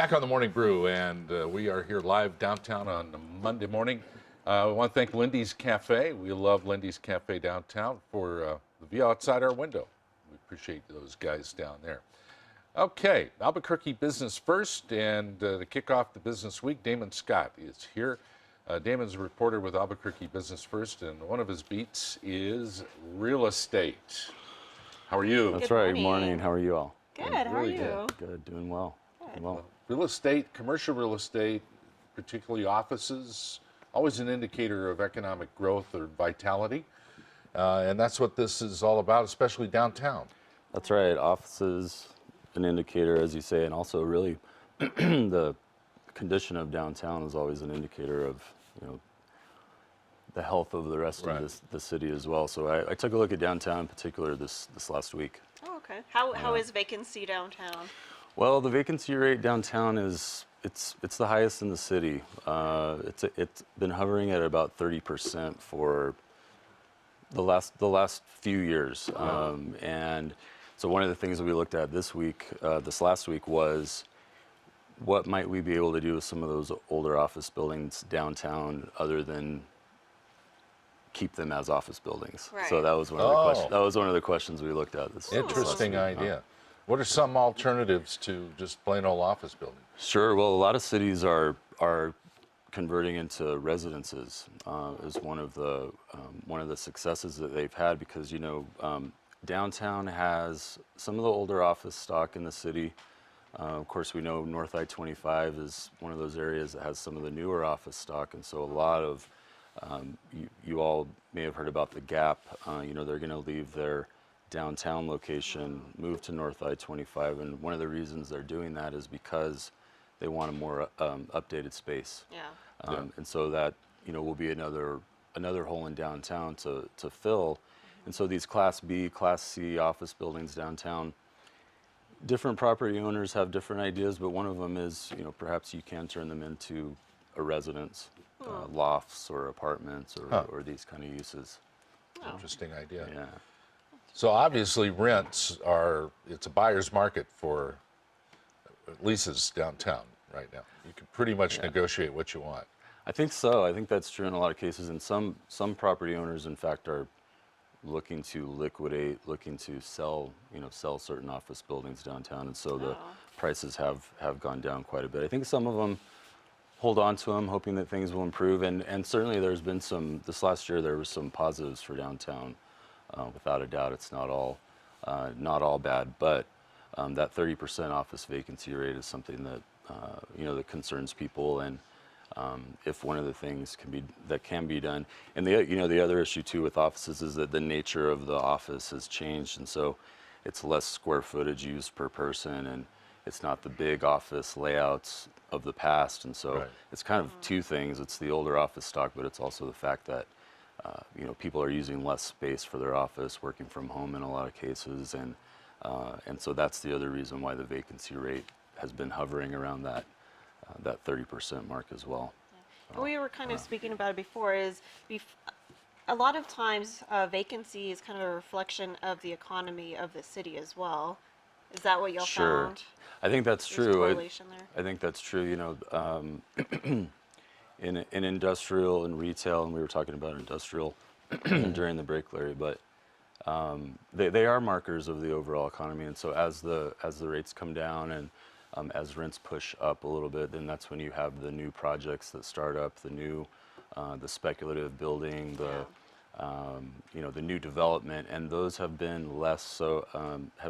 Back on the Morning Brew, and we are here live downtown on Monday morning. I want to thank Lindy's Cafe. We love Lindy's Cafe downtown for the view outside our window. We appreciate those guys down there. Okay, Albuquerque Business First, and to kick off the business week, Damon Scott is here. Damon's a reporter with Albuquerque Business First, and one of his beats is real estate. How are you? That's right. Morning. How are you all? Good. How are you? Good. Doing well. Doing well. Real estate, commercial real estate, particularly offices, always an indicator of economic growth or vitality. And that's what this is all about, especially downtown. That's right. Offices, an indicator, as you say, and also really the condition of downtown is always an indicator of, the health of the rest of the city as well. So I took a look at downtown in particular this last week. Oh, okay. How is vacancy downtown? Well, the vacancy rate downtown it's the highest in the city. It's been hovering at about 30% for the last few years. And so one of the things that we looked at this last week was what might we be able to do with some of those older office buildings downtown other than keep them as office buildings. Right. So that was one of the questions. That was one of the questions we looked at this. Interesting idea. What are some alternatives to just plain old office buildings? Sure. Well, a lot of cities are converting into residences is one of the successes that they've had because downtown has some of the older office stock in the city. Of course, we know North I-25 is one of those areas that has some of the newer office stock, and so a lot of you all may have heard about the Gap. They're going to leave their downtown location, move to North I-25, and one of the reasons they're doing that is because they want a more updated space. Yeah. And so that will be another hole in downtown to fill. And so these Class B, Class C office buildings downtown, different property owners have different ideas, but one of them is perhaps you can turn them into a residence, lofts or apartments or these kind of uses. Interesting idea. Yeah. So obviously it's a buyer's market for leases downtown right now. You can pretty much negotiate what you want. I think so. I think that's true in a lot of cases. And some property owners, in fact, are looking to liquidate, looking to sell certain office buildings downtown. And so the prices have gone down quite a bit. I think some of them hold on to them, hoping that things will improve. And certainly there's been this last year, there was some positives for downtown. Without a doubt, it's not all bad, but that 30% office vacancy rate is something that that concerns people. And if one of the things that can be done, and the other issue too with offices is that the nature of the office has changed, and so it's less square footage used per person, and it's not the big office layouts of the past, and so it's kind of two things. It's the older office stock, but it's also the fact that people are using less space for their office, working from home in a lot of cases, and so that's the other reason why the vacancy rate has been hovering around that 30% mark as well. Yeah. We were kind of speaking about it before. A lot of times vacancy is kind of a reflection of the economy of the city as well. Is that what y'all found? I think that's There's true. a correlation there? I think that's true. In industrial and retail, and we were talking about industrial during the break, Larry, but they are markers of the overall economy. And so as the rates come down and as rents push up a little bit, then that's when you have the new projects that start up, the speculative building, the new development, and those have been less so,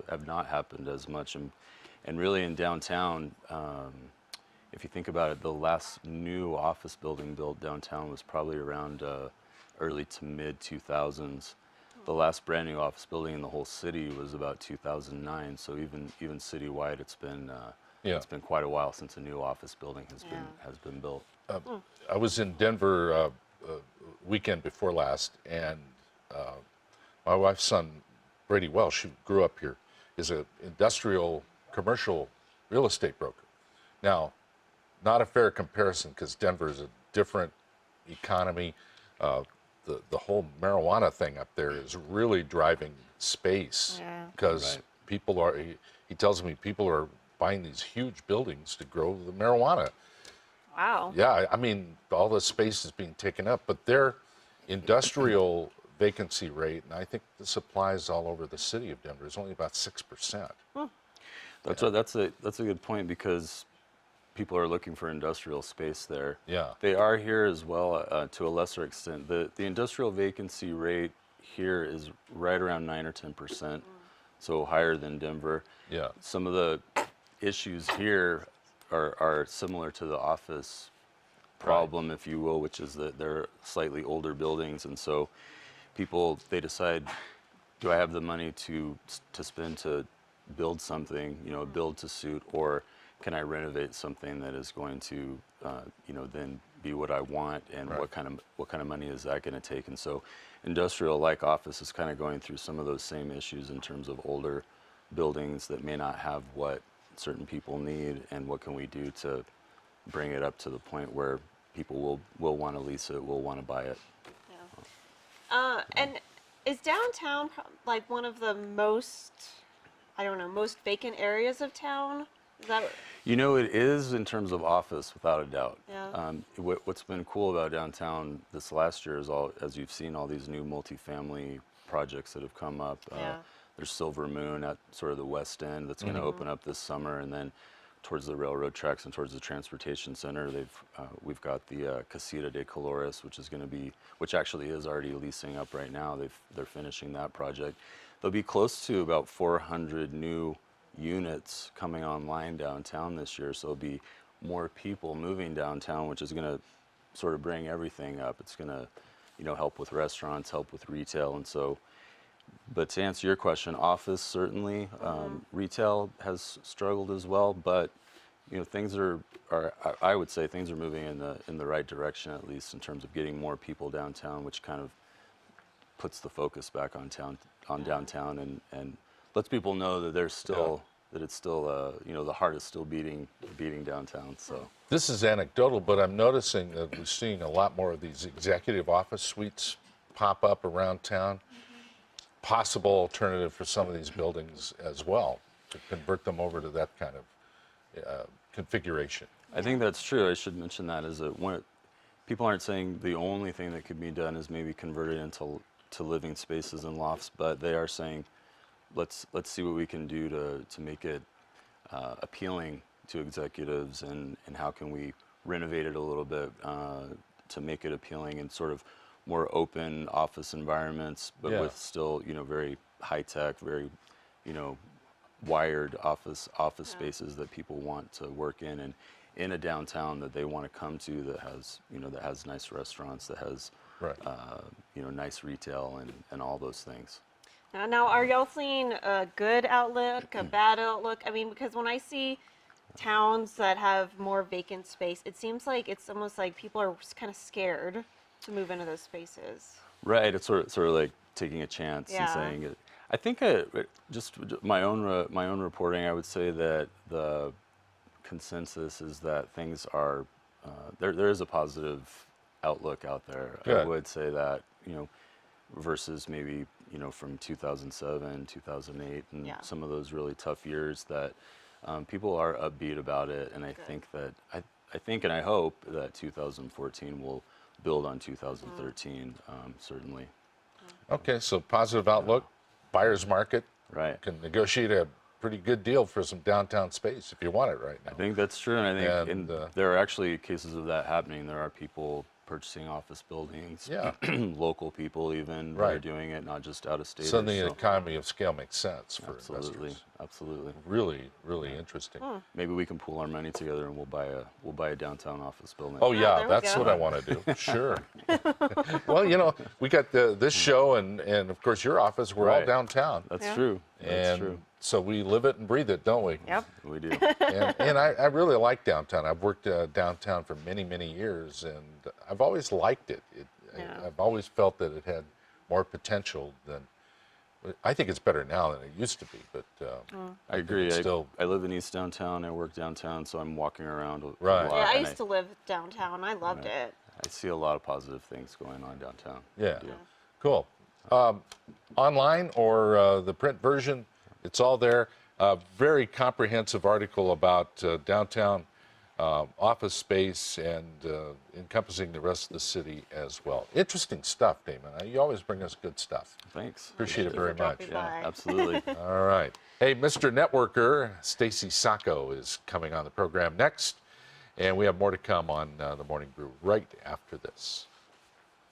have not happened as much. And really in downtown, if you think about it, the last new office building built downtown was probably around early to mid 2000s. The last brand new office building in the whole city was about 2009. So even citywide, it's been quite a while since a new office building has been built. I was in Denver weekend before last, and my wife's son, Brady Welsh, who grew up here, is an industrial commercial real estate broker. Now, not a fair comparison because Denver is a different economy. The whole marijuana thing up there is really driving space because people are, he tells me people are buying these huge buildings to grow the marijuana. Wow. Yeah, I mean, all the space is being taken up, but their industrial vacancy rate, and I think this applies all over the city of Denver, is only about 6%. That's a good point because people are looking for industrial space there. Yeah. They are here as well to a lesser extent. The industrial vacancy rate here is right around 9 or 10%, so higher than Denver. Yeah. Some of the issues here are similar to the office problem, if you will, which is that they're slightly older buildings, and so people, they decide, do I have the money to spend to build something, build to suit, or can I renovate something that is going to, then be what I want, and what kind of money is that going to take? And so, industrial, like office, is kind of going through some of those same issues in terms of older buildings that may not have what certain people need, and what can we do to bring it up to the point where people will want to lease it, will want to buy it. And is downtown like one of the most, I don't know, most vacant areas of town? Is that? It is in terms of office, without a doubt. Yeah. What's been cool about downtown this last year is, as you've seen, all these new multifamily projects that have come up. Yeah. There's Silver Moon at sort of the west end that's going to open up this summer, and then towards the railroad tracks and towards the transportation center, we've got the Casita de Colores, which actually is already leasing up right now. They're finishing that project. There'll be close to about 400 new units coming online downtown this year, so there'll be more people moving downtown, which is going to sort of bring everything up. It's going to, help with restaurants, help with retail, and so. But to answer your question, office certainly, retail has struggled as well. But things I would say things are moving in the right direction, at least in terms of getting more people downtown, which kind of puts the focus back on downtown, and lets people know that there's still that it's still the heart is still beating downtown. So This is anecdotal, but I'm noticing that we're seeing a lot more of these executive office suites pop up around town. Possible alternative for some of these buildings as well, to convert them over to that kind of configuration. I think that's true. I should mention that people aren't saying the only thing that could be done is maybe converted into living spaces and lofts, but they are saying, let's see what we can do to make it appealing to executives, and how can we renovate it a little bit to make it appealing and sort of more open office environments, but with still, very high tech, very, wired office spaces that people want to work in, and in a downtown that they want to come to, that has nice restaurants, that has nice retail, and all those things. Now, are y'all seeing a good outlook, a bad outlook? I mean, because when I see towns that have more vacant space, it seems like it's almost like people are kind of scared to move into those spaces. Right. It's sort of like taking a chance and saying it. I think just my own reporting, I would say that the consensus is that things are there is a positive outlook out there. Good. I would say that, versus maybe, from 2007, 2008, and some of those really tough years, that people are upbeat about it, and I think that I think and I hope that 2014 will build on 2013, certainly. Okay, so positive outlook, buyer's market. Right. Can negotiate a pretty good deal for some downtown space if you want it right now. I think that's true, and I think there are actually cases of that happening. There are people purchasing office buildings, local people even, that are doing it, not just out of state. So the economy of scale makes sense for investors. Absolutely. Really, really interesting. Maybe we can pool our money together and we'll buy a downtown office building. Oh yeah, there we that's go. what I want to do. Sure. Well, we got this show and of course your office. We're all downtown. That's true. That's true. So we live it and breathe it, don't we? Yep. We do. And I really like downtown. I've worked downtown for many, many years, and I've always liked it. I've always felt that it had more potential than. I think it's better now than it used to be, but I agree. Still, I live in East Downtown. I work downtown, so I'm walking around a Right. lot. Yeah, I and used to live downtown. I loved it. I see a lot of positive things going on downtown. yeah, I do. cool. Online or the print version, it's all there. a very comprehensive article about downtown office space and encompassing the rest of the city as well. Interesting stuff, Damon. You always bring us good stuff. Thanks. Appreciate it very much. Yeah, Bye. absolutely. All right. Hey, Mr. Networker, Stacy Sacco is coming on the program next, and we have more to come on the Morning Brew right after this.